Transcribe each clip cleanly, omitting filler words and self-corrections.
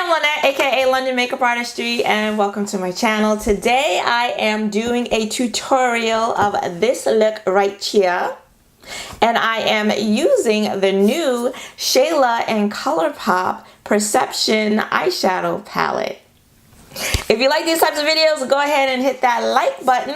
I'm Lynette, aka London Makeup Artistry, and welcome to my channel. Today I am doing a tutorial of this look right here. And I am using the new Shayla X ColourPop Perception eyeshadow palette. If you like these types of videos, go ahead and hit that like button.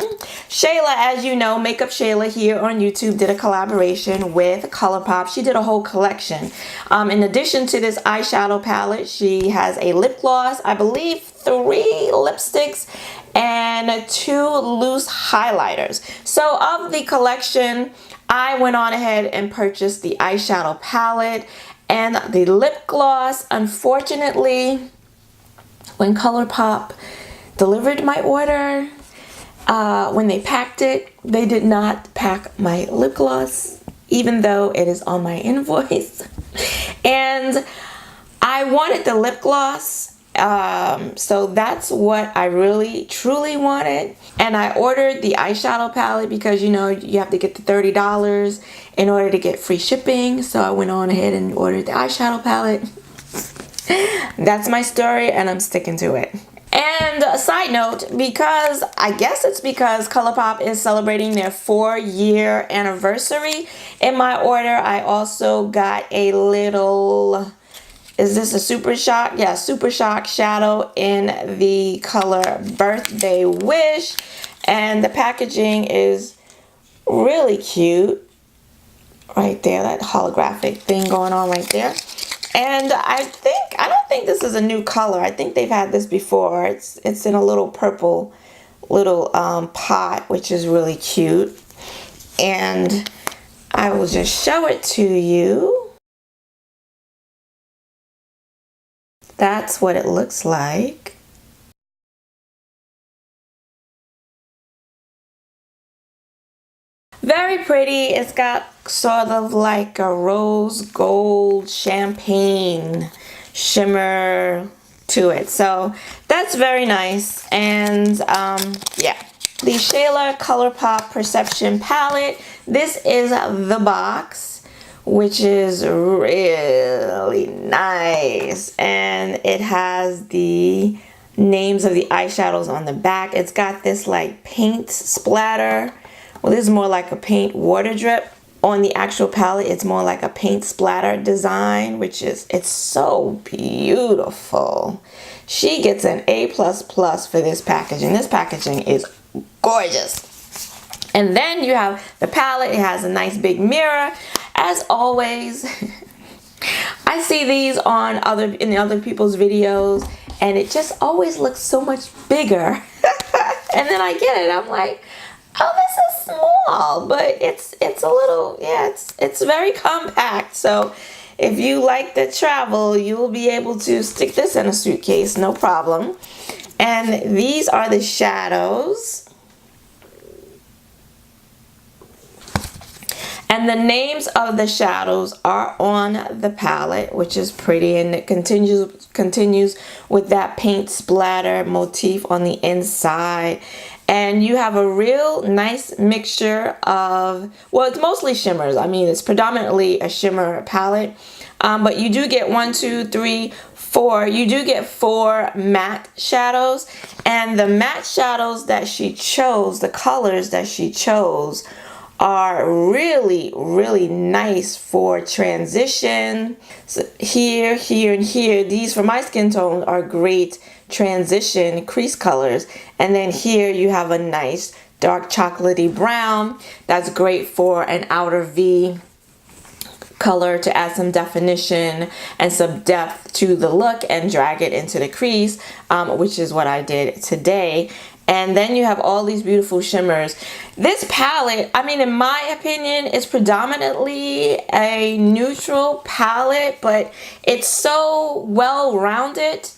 Shayla, as you know, Makeup Shayla here on YouTube did a collaboration with ColourPop. She did a whole collection. In addition to this eyeshadow palette, she has a lip gloss, I believe 3 lipsticks, and 2 loose highlighters. So of the collection, I went on ahead and purchased the eyeshadow palette and the lip gloss. Unfortunately, when ColourPop delivered my order, when they packed it, they did not pack my lip gloss, even though it is on my invoice. And I wanted the lip gloss, so that's what I really truly wanted. And I ordered the eyeshadow palette because, you know, you have to get the $30 in order to get free shipping. So I went on ahead and ordered the eyeshadow palette. That's my story, and I'm sticking to it. And a side note, because I guess it's because ColourPop is celebrating their 4-year anniversary, in my order I also got a little, is this a Super Shock? Yeah, Super Shock shadow in the color Birthday Wish. And the packaging is really cute. Right there, that holographic thing going on right there. And I don't think this is a new color. I think they've had this before. It's in a little purple little pot, which is really cute. And I will just show it to you. That's what it looks like. Very pretty. It's got sort of like a rose gold champagne shimmer to it. So that's very nice. And yeah, the Shayla ColourPop Perception palette. This is the box, which is really nice. And it has the names of the eyeshadows on the back. It's got this like paint splatter. Well, this is more like a paint water drip. On the actual palette, it's more like a paint splatter design, which is, it's so beautiful. She gets an A++ for this packaging. This packaging is gorgeous. And then you have the palette. It has a nice big mirror. As always, I see these on in other people's videos, and it just always looks so much bigger. And then I get it. I'm like, oh, this is small, but it's a little, yeah, it's very compact. So if you like to travel, you will be able to stick this in a suitcase, no problem. And these are the shadows. And the names of the shadows are on the palette, which is pretty, and it continues with that paint splatter motif on the inside. And you have a real nice mixture of, well, it's mostly shimmers. I mean, it's predominantly a shimmer palette. But you do get 1, 2, 3, 4. You do get 4 matte shadows. And the matte shadows that she chose, the colors that she chose, are really, really nice for transition. So here, here, and here, these for my skin tone are great transition crease colors. And then here you have a nice dark chocolatey brown that's great for an outer V color to add some definition and some depth to the look and drag it into the crease, which is what I did today. And then you have all these beautiful shimmers. This palette, I mean, in my opinion, is predominantly a neutral palette, but it's so well-rounded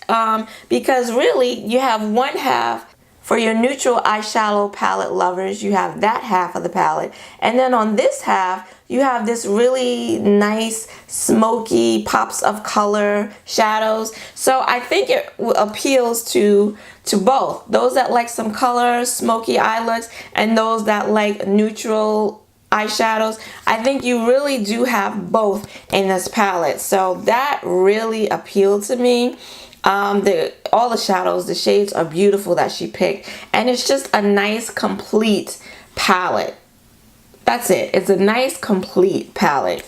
because really you have one half for your neutral eyeshadow palette lovers. You have that half of the palette. And then on this half, you have this really nice smoky pops of color shadows. So I think it appeals to both those that like some color, smoky eye looks, and those that like neutral eyeshadows. I think you really do have both in this palette, so that really appealed to me. All the shadows, the shades are beautiful that she picked, and it's just a nice complete palette. That's it. It's a nice complete palette.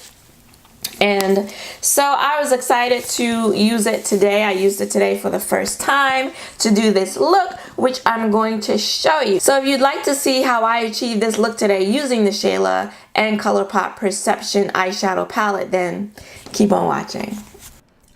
And so I was excited to use it today. I used it today for the first time to do this look, which I'm going to show you. So if you'd like to see how I achieved this look today using the Shayla X ColourPop Perception eyeshadow palette, then keep on watching.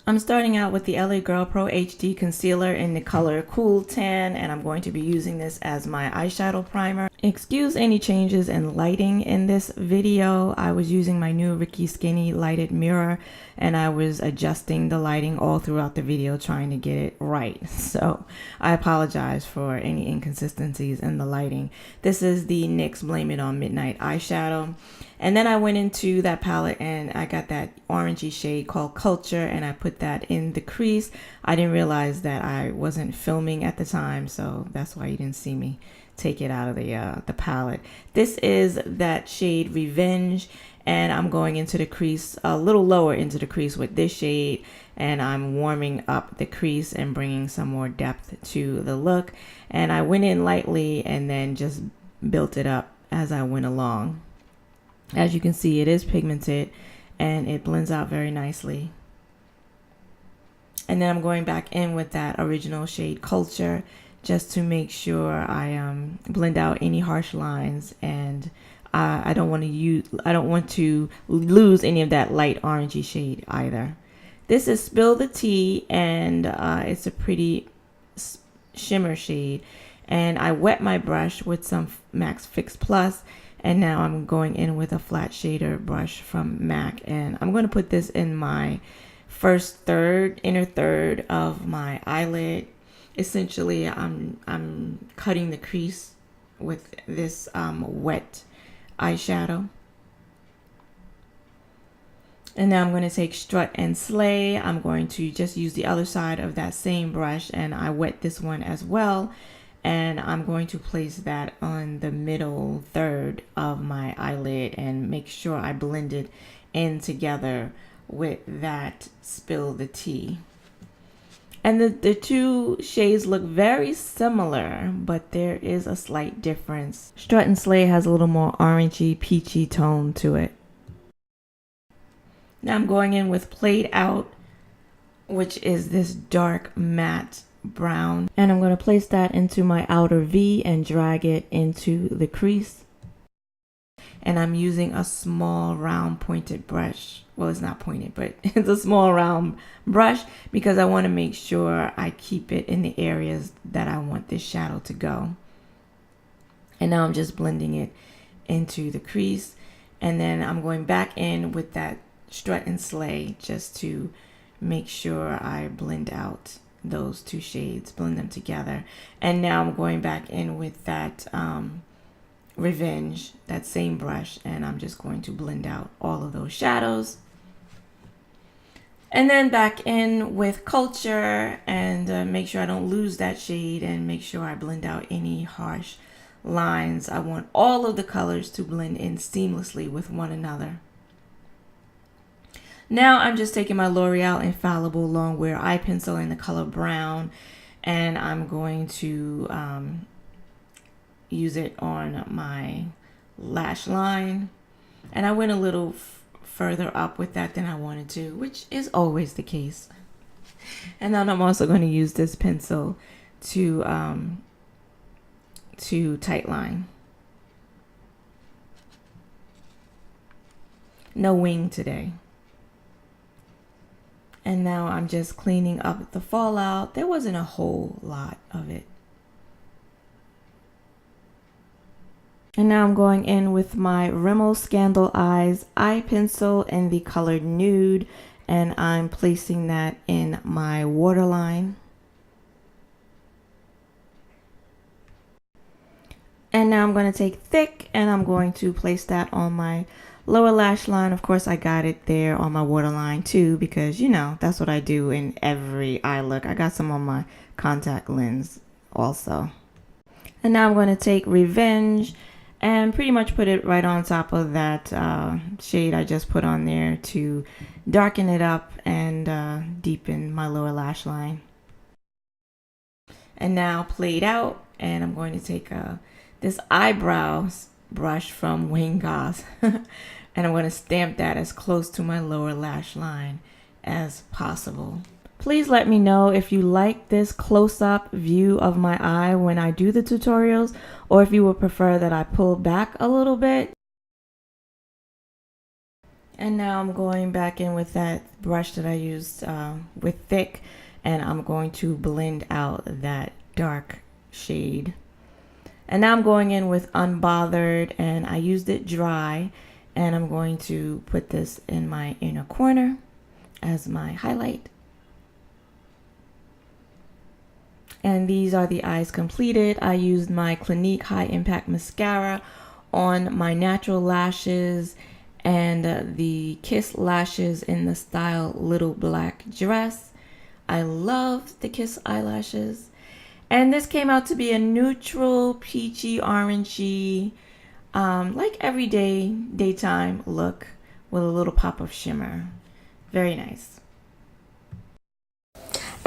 I'm starting out with the LA Girl Pro HD Concealer in the color Cool Tan, and I'm going to be using this as my eyeshadow primer. Excuse any changes in lighting in this video. I was using my new Ricky Skinny lighted mirror, and I was adjusting the lighting all throughout the video trying to get it right. So I apologize for any inconsistencies in the lighting. This is the NYX Blame It On Midnight eyeshadow. And then I went into that palette and I got that orangey shade called Culture, and I put that in the crease. I didn't realize that I wasn't filming at the time, so that's why you didn't see me take it out of the palette. This is that shade Revenge, and I'm going into the crease a little lower into the crease with this shade, and I'm warming up the crease and bringing some more depth to the look. And I went in lightly and then just built it up as I went along. As you can see, it is pigmented and it blends out very nicely. And then I'm going back in with that original shade Culture just to make sure I blend out any harsh lines, and I don't want to lose any of that light orangey shade either. This is Spill the Tea, and it's a pretty shimmer shade, and I wet my brush with some MAC Fix Plus. And now I'm going in with a flat shader brush from MAC, and I'm going to put this in my inner third of my eyelid. Essentially, I'm cutting the crease with this wet eyeshadow. And now I'm going to take Strut Slay. I'm going to just use the other side of that same brush, and I wet this one as well. And I'm going to place that on the middle third of my eyelid and make sure I blend it in together with that Spill the Tea. And the two shades look very similar, but there is a slight difference. Strut Slay has a little more orangey, peachy tone to it. Now I'm going in with Played Out, which is this dark matte brown, and I'm going to place that into my outer V and drag it into the crease. And I'm using a small round pointed brush. Well, it's not pointed, but it's a small round brush because I want to make sure I keep it in the areas that I want this shadow to go. And now I'm just blending it into the crease, and then I'm going back in with that Strut Slay just to make sure I blend out those two shades, blend them together. And now I'm going back in with that Revenge, that same brush, and I'm just going to blend out all of those shadows. And then back in with Culture and make sure I don't lose that shade and make sure I blend out any harsh lines. I want all of the colors to blend in seamlessly with one another. Now I'm just taking my L'Oreal Infallible Longwear eye pencil in the color brown, and I'm going to use it on my lash line. And I went a little further up with that than I wanted to, which is always the case. And then I'm also going to use this pencil to tightline. No wing today. And now I'm just cleaning up the fallout. There wasn't a whole lot of it. And now I'm going in with my Rimmel Scandal Eyes eye pencil in the color Nude, and I'm placing that in my waterline. And now I'm going to take Thic, and I'm going to place that on my lower lash line. Of course, I got it there on my waterline too, because you know that's what I do in every eye look. I got some on my contact lens also. And now I'm going to take Revenge and pretty much put it right on top of that shade I just put on there to darken it up and deepen my lower lash line. and now played out, and I'm going to take this eyebrows brush from Wayne Goss and I'm going to stamp that as close to my lower lash line as possible. Please let me know if you like this close-up view of my eye when I do the tutorials, or if you would prefer that I pull back a little bit. And now I'm going back in with that brush that I used with Thic, and I'm going to blend out that dark shade. And now I'm going in with Unbothered, and I used it dry, and I'm going to put this in my inner corner as my highlight. And these are the eyes completed. I used my Clinique High Impact Mascara on my natural lashes and the Kiss lashes in the style Little Black Dress. I love the Kiss eyelashes. And this came out to be a neutral, peachy, orangey, like everyday daytime look with a little pop of shimmer. Very nice.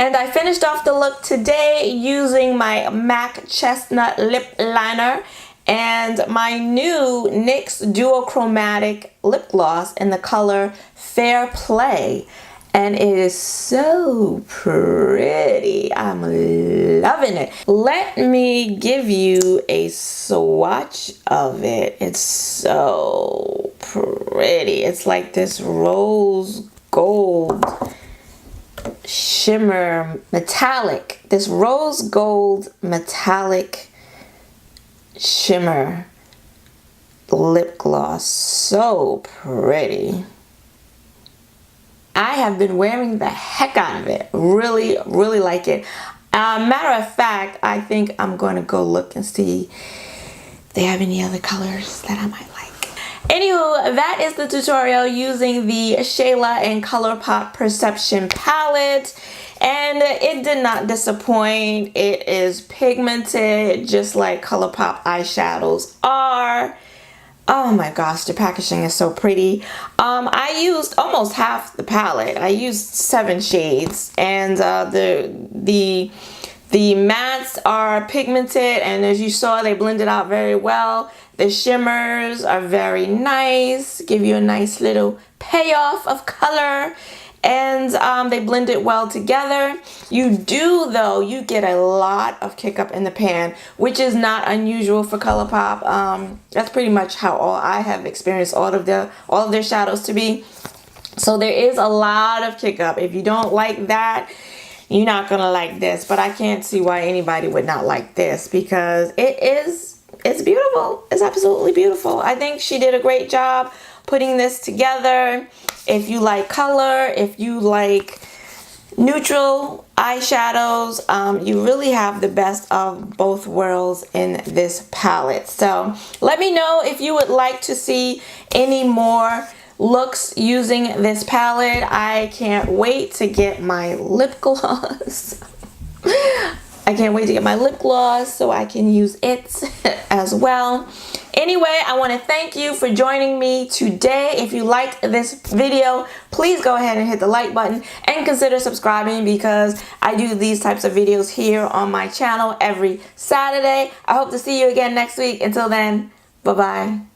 And I finished off the look today using my MAC Chestnut lip liner and my new NYX Duo Chromatic lip gloss in the color Fair Play. And it is so pretty. I'm loving it. Let me give you a swatch of it. It's so pretty. It's like this rose gold shimmer metallic. This rose gold metallic shimmer lip gloss. So pretty. I have been wearing the heck out of it. Really, really like it. Matter of fact, I think I'm going to go look and see if they have any other colors that I might like. Anywho, that is the tutorial using the Shayla X ColourPop Perception palette. And it did not disappoint. It is pigmented just like ColourPop eyeshadows are. Oh my gosh, the packaging is so pretty. I used almost half the palette. I used 7 shades, and the mattes are pigmented, and as you saw, they blended out very well. The shimmers are very nice, give you a nice little payoff of color, and they blend it well together. You get a lot of kick up in the pan, which is not unusual for ColourPop. That's pretty much how I have experienced all of their shadows to be. So there is a lot of kick up. If you don't like that, you're not gonna like this. But I can't see why anybody would not like this, because it's beautiful. It's absolutely beautiful. I think she did a great job putting this together. If you like color, if you like neutral eyeshadows, you really have the best of both worlds in this palette. So let me know if you would like to see any more looks using this palette. I can't wait to get my lip gloss. I can't wait to get my lip gloss so I can use it as well. Anyway, I want to thank you for joining me today. If you liked this video, please go ahead and hit the like button and consider subscribing, because I do these types of videos here on my channel every Saturday. I hope to see you again next week. Until then, bye-bye.